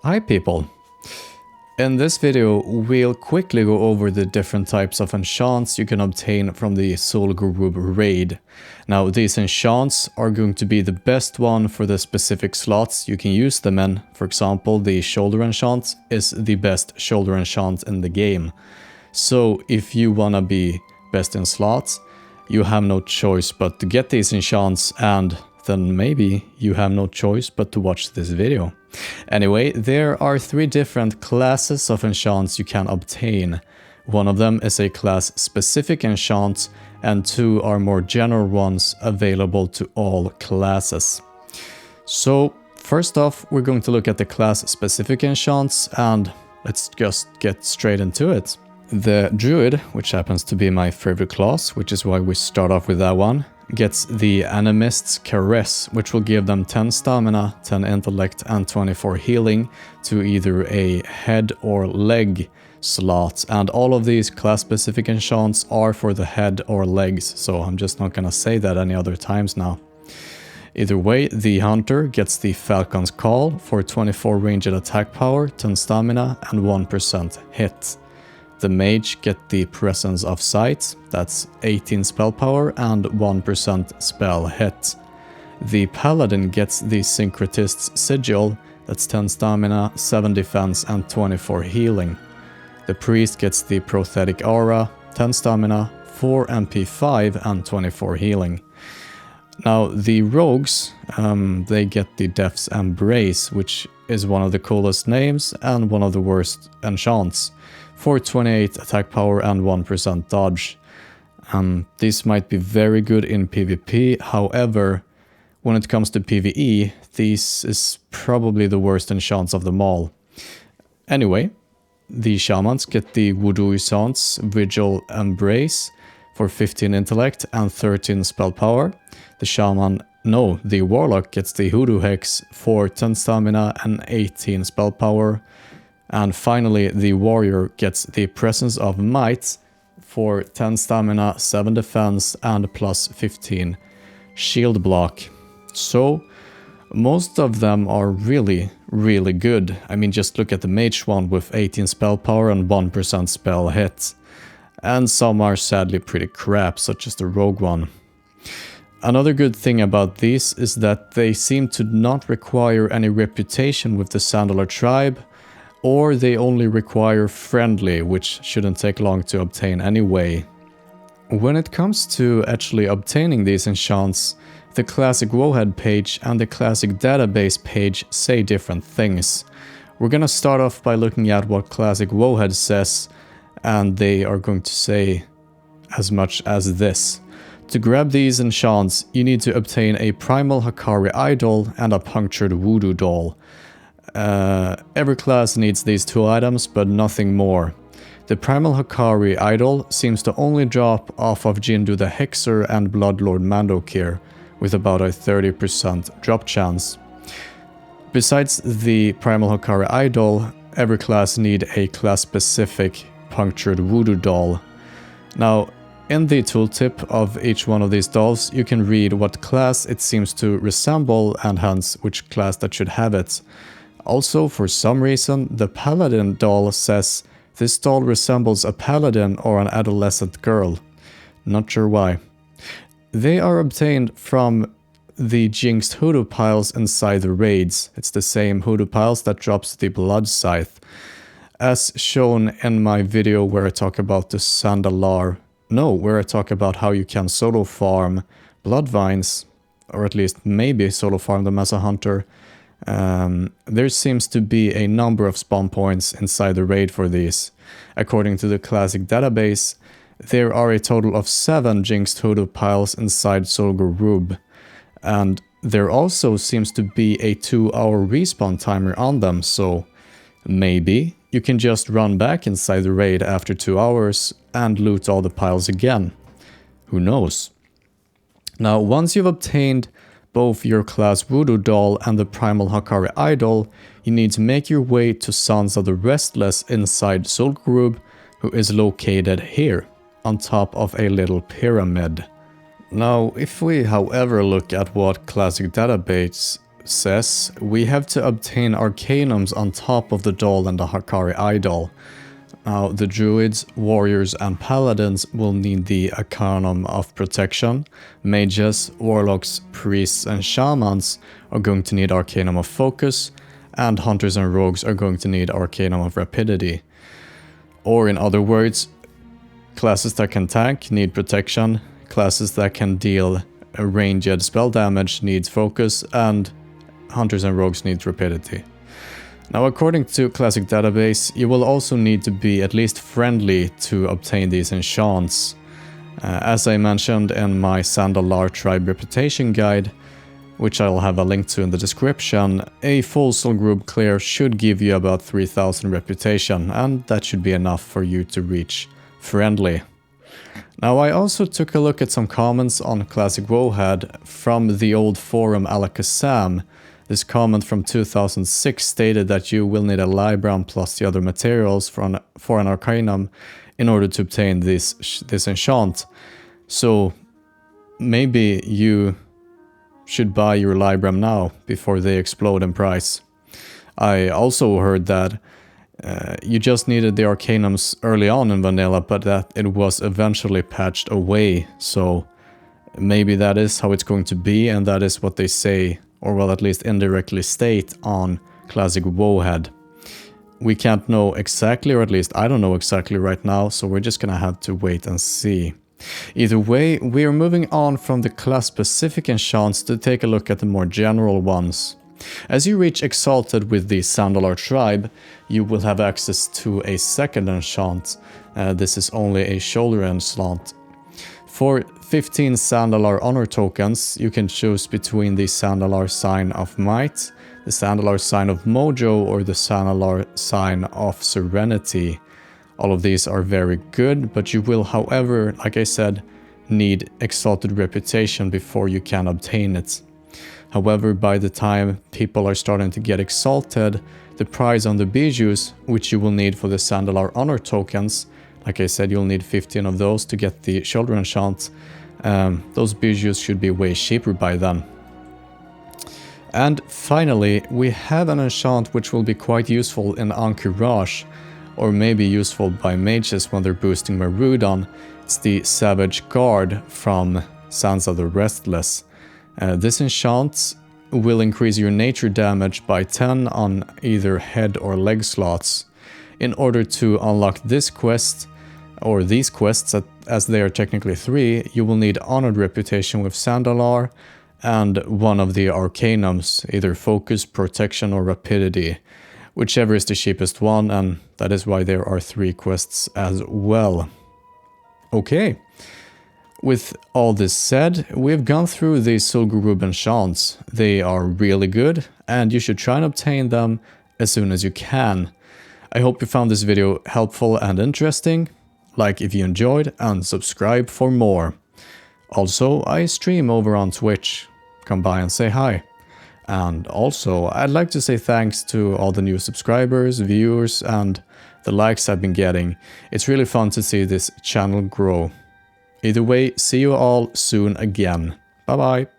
Hi people! In this video we'll quickly go over the different types of enchants you can obtain from the Zul Gurub raid. Now these enchants are going to be the best one for the specific slots you can use them in. For example, the shoulder enchant is the best shoulder enchant in the game. So if you wanna be best in slots, you have no choice but to get these enchants, and then maybe you have no choice but to watch this video. Anyway, there are 3 different classes of enchants you can obtain. One of them is a class-specific enchant, and 2 are more general ones available to all classes. So, first off, we're going to look at the class-specific enchants, and let's just get straight into it. The Druid, which happens to be my favorite class, which is why we start off with that one, gets the Animist's Caress, which will give them 10 stamina, 10 intellect and 24 healing to either a head or leg slot. And all of these class-specific enchants are for the head or legs, so I'm just not gonna say that any other times now. Either way, the Hunter gets the Falcon's Call for 24 ranged attack power, 10 stamina and 1% hit. The Mage get the Presence of Sight, that's 18 spell power and 1% spell hit. The Paladin gets the Syncretist's Sigil, that's 10 stamina, 7 defense and 24 healing. The Priest gets the Prothetic Aura, 10 stamina, 4 MP5 and 24 healing. Now the Rogues, they get the Death's Embrace, which is one of the coolest names and one of the worst enchants, for 28 attack power and 1% dodge. These might be very good in PvP, however, when it comes to PvE, this is probably the worst enchants of them all. Anyway, the Shamans get the Voodooisant's Vigil Embrace for 15 intellect and 13 spell power. The Warlock gets the Hoodoo Hex for 10 stamina and 18 spell power. And finally, the Warrior gets the Presence of Might for 10 stamina, 7 defense and plus 15 shield block. So, most of them are really good. I mean, just look at the Mage one with 18 spell power and 1% spell hit. And some are sadly pretty crap, such as the Rogue one. Another good thing about these is that they seem to not require any reputation with the Sandalar tribe, or they only require friendly, which shouldn't take long to obtain anyway. When it comes to actually obtaining these enchants, the classic WoW page and the classic database page say different things. We're gonna start off by looking at what classic WoW says, and they are going to say as much as this. To grab these enchants, you need to obtain a Primal Hakari Idol and a Punctured Voodoo Doll. Every class needs these 2 items, but nothing more. The Primal Hakari Idol seems to only drop off of Jindu the Hexer and Bloodlord Mandokir, with about a 30% drop chance. Besides the Primal Hakari Idol, every class need a class-specific Punctured Voodoo Doll. Now, in the tooltip of each one of these dolls, you can read what class it seems to resemble and hence which class that should have it. Also, for some reason, the Paladin doll says this doll resembles a paladin or an adolescent girl. Not sure why. They are obtained from the Jinxed Hoodoo piles inside the raids. It's the same Hoodoo piles that drops the Blood Scythe. As shown in my video where I talk about the Sandalar, where I talk about how you can solo farm Bloodvines, or at least maybe solo farm them as a hunter. There seems to be a number of spawn points inside the raid for these. According to the classic database, there are a total of 7 Jinxed Hoodoo piles inside Zul Gurub, and there also seems to be a 2-hour respawn timer on them, so maybe you can just run back inside the raid after 2 hours and loot all the piles again. Who knows? Now, once you've obtained both your class Voodoo Doll and the Primal Hakari Idol, you need to make your way to Sons of the Restless inside Zul Gurub, who is located here, on top of a little pyramid. Now, if we however look at what classic database says, we have to obtain Arcanums on top of the Doll and the Hakari Idol. Now, the Druids, Warriors and Paladins will need the Arcanum of Protection. Mages, Warlocks, Priests and Shamans are going to need Arcanum of Focus. And Hunters and Rogues are going to need Arcanum of Rapidity. Or in other words, classes that can tank need Protection, classes that can deal a ranged spell damage needs Focus, and Hunters and Rogues need Rapidity. Now, according to Classic Database, you will also need to be at least friendly to obtain these enchants. As I mentioned in my Sandalar Tribe Reputation Guide, which I'll have a link to in the description, a full Zul Gurub clear should give you about 3000 reputation, and that should be enough for you to reach friendly. Now, I also took a look at some comments on Classic WoW had from the old forum Alakazam. This comment from 2006 stated that you will need a Libram plus the other materials for an Arcanum in order to obtain this enchant. So maybe you should buy your Libram now before they explode in price. I also heard that you just needed the Arcanums early on in Vanilla, but that it was eventually patched away. So maybe that is how it's going to be, and that is what they say, or well, at least indirectly state on Classic WoW. We can't know exactly, or at least I don't know exactly right now, so we're just gonna have to wait and see. Either way, we are moving on from the class-specific enchants to take a look at the more general ones. As you reach Exalted with the Sandalar tribe, you will have access to a second enchant. This is only a shoulder enchant. For 15 Sandalar honor tokens, you can choose between the Sandalar Sign of Might, the Sandalar Sign of Mojo, or the Sandalar Sign of Serenity. All of these are very good, but you will, however, like I said, need Exalted Reputation before you can obtain it. However, by the time people are starting to get Exalted, the price on the bijous, which you will need for the Sandalar honor tokens, like I said, you'll need 15 of those to get the shoulder enchant. Those bijous should be way cheaper by then. And finally, we have an enchant which will be quite useful in Encourage, or maybe useful by mages when they're boosting Marudon. It's the Savage Guard from Sansa the Restless. This enchant will increase your nature damage by 10 on either head or leg slots. In order to unlock this quest, or these quests, as they are technically 3, you will need Honored Reputation with Sandalar and one of the Arcanums, either Focus, Protection or Rapidity, whichever is the cheapest one, and that is why there are 3 quests as well. Okay, with all this said, we've gone through the Zul Gurub Enchants. They are really good, and you should try and obtain them as soon as you can. I hope you found this video helpful and interesting. Like if you enjoyed, and subscribe for more. Also, I stream over on Twitch. Come by and say hi. And also, I'd like to say thanks to all the new subscribers, viewers, and the likes I've been getting. It's really fun to see this channel grow. Either way, see you all soon again. Bye bye.